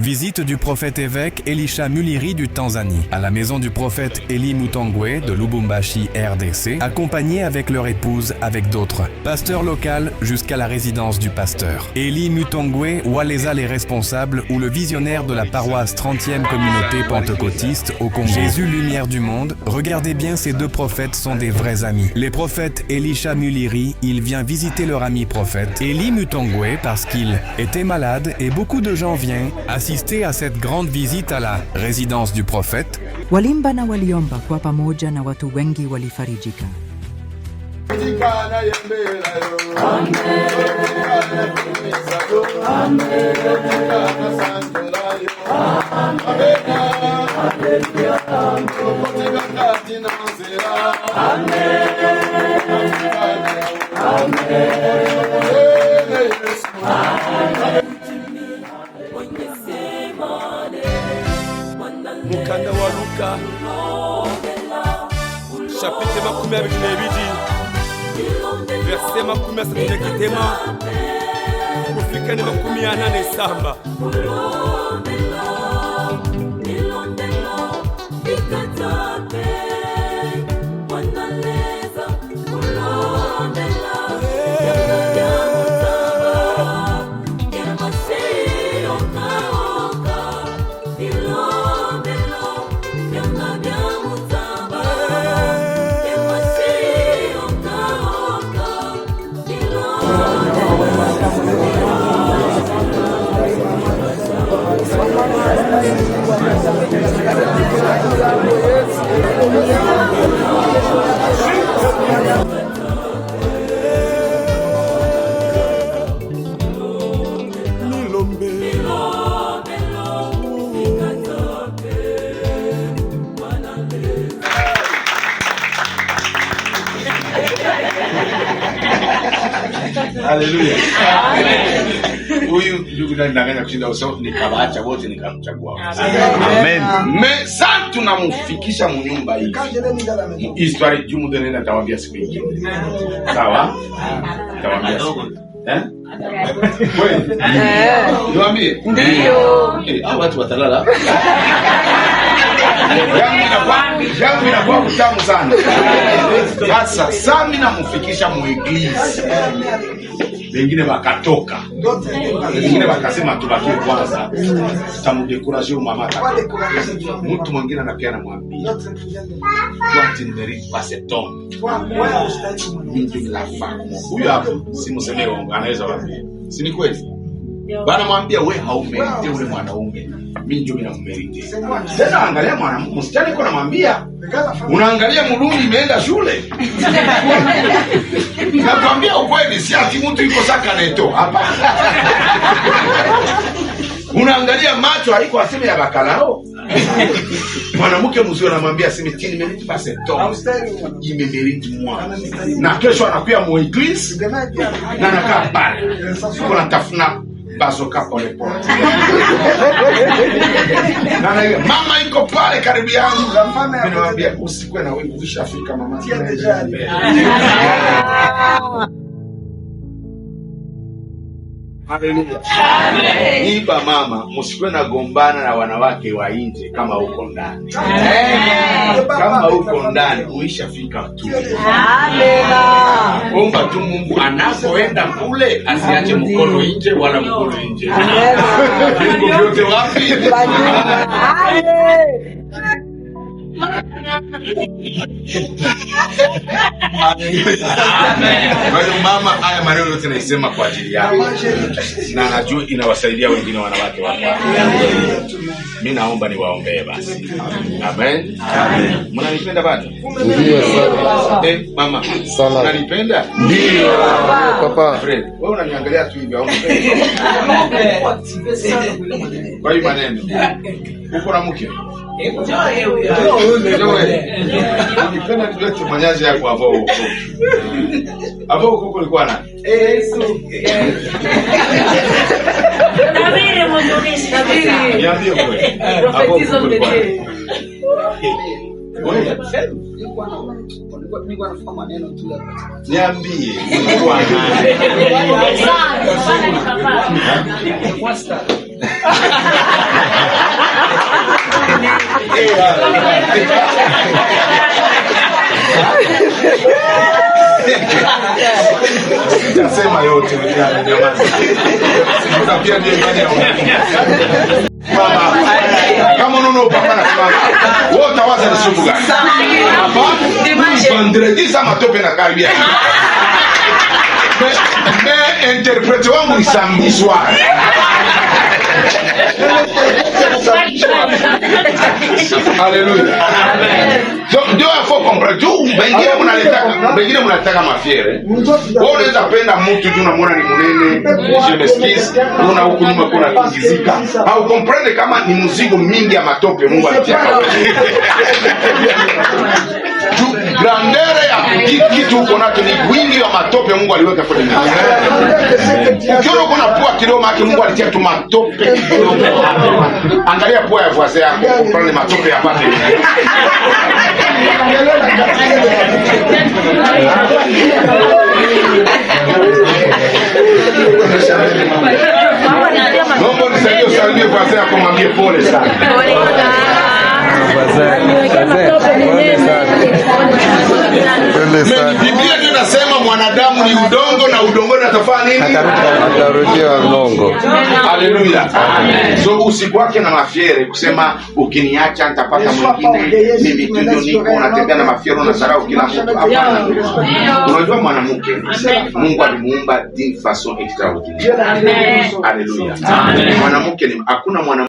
Visite du prophète évêque Elisha Muliri du Tanzanie, à la maison du prophète Eli Mutongwe de Lubumbashi, RDC, accompagné avec leur épouse avec d'autres. Pasteur local jusqu'à la résidence du pasteur. Eli Mutongwe Waleza les responsables ou le visionnaire de la paroisse 30e communauté pentecôtiste au Congo. Jésus lumière du monde, regardez bien, ces deux prophètes sont des vrais amis. Les prophètes Elisha Muliri, il vient visiter leur ami prophète Eli Mutongwe parce qu'il était malade et beaucoup de gens viennent assister à cette grande visite à la résidence du prophète. Walimba na waliomba kwa pamoja na watu wengi walifarijika. Mukanda wa Luka chapitre makumi abiri na ebiri verset makumi asatu na kitema kufika ni makumi anane samba. Haleluya. Huyu ndugu ndani ndanganya kushinda uso nikabaacha wote nikamchagua. Amen. Sasa tunamfikisha mnyumba hii. Histoire jumu de nenda tawaambia siku nyingine. Sawa? Tawaambia. Wewe? Niwaambie? Ndio. Hao watu watalala. Yangu inakuwa mtamu sana. Sasa sami namufikisha mueglise. Wengine wakatoka. Wengine wakasema tubakie kwanza. Tutamudekuraje mama kaka. Mtu mwingine anapiana mwambia. Toi tu ne mérites pas cet homme. Mimi la femme. Huyu hapo simusemee wangu anaweza wapi. Si ni kweli? Bana mwambia wewe haumerite ule mwanaume. Mimi ndio ninamerite. Tena angalia mwanamke msichana iko namwambia. Unaangalia Mulungi imeenda shule. Nakwambia ukweli, si ati mtu yuko saka neto hapa. Unaangalia macho haiko aseme ya bakalao. Mwanamke mzuri anamwambia simitini meriti pase to. Imemeriti mwa. Na kesho anakuja mu eglise na anakaa pale. Kuna tafuna bazoka pole pole. Mama iko pale karibu yangu. Ninamwambia usikwe na wewe ukishafika mama. Haleluya. Amen. Iba mama, msikwe na gombana na wanawake wa nje kama uko ndani. Amen. Kama uko ndani uishafika tu. Amen. Omba tu Mungu anapoenda kule asiache mkono nje wala mkono nje. Amen. Mungu yote wapi? Amen. Amen. Mama, haya maneno yote naisema kwa ajili yako. Na najua inawasaidia wengine wanawake wako. Mimi naomba niwaombee basi. Amen. Amen. Mnanipenda bado? Ndio sana. Mama, sana. Unanipenda? Ndio. Papa. Fred, wewe unaniangalia tu hivi au? Kwa hiyo maneno. Uko na mke? Nipenda tulete manyazi yako hapo huko. Hapo huko kulikuwa na Yesu. Tabiri mtumishi, tabiri. Niambie kweli. Hapo kulikuwa. Wewe nilikuwa nafanya maneno tu hapa. Niambie. Kulikuwa na Nasema yote jamani. Sitakia ndiye ndani ya mama. Kama unaona upambana sana. Wewe utawaza ni siku gani? Hapa vendredi za matope na karibia. Mais interprète wangu ni samedi soir. Alléluia. Donc Dieu a faut comprendre. Wengine mnataka mafiere. Wewe unaweza penda mtu tu unamwona ni munene, je m'excuse, una huku nyuma kuna kingizika. Au comprendre kama ni mzigo mingi ya matope Mungu alitia kwa. Grandeur ya kitu uko nacho ni wingi wa matope Mungu aliweka kwa dunia. Ukiona uko na pua kidogo yake Mungu alitia tu matope. Angalia pua ya voisin yako, prendre matope ya pate. Nombo nisaidie usalimie voisin yako mwambie pole sana. Biblia inasema mwanadamu ni udongo na udongo atafanya nini? Atarudia udongo. Haleluya. So usikwake na mafiere kusema ukiniacha nitapata mwingine. Mimi ndio niko natembea na mafiere na sarau kila mtu. Hapana. Unajua mwanamke Mungu alimuumba d'une façon extraordinaire. Haleluya. Mwanamke ni hakuna mwanamke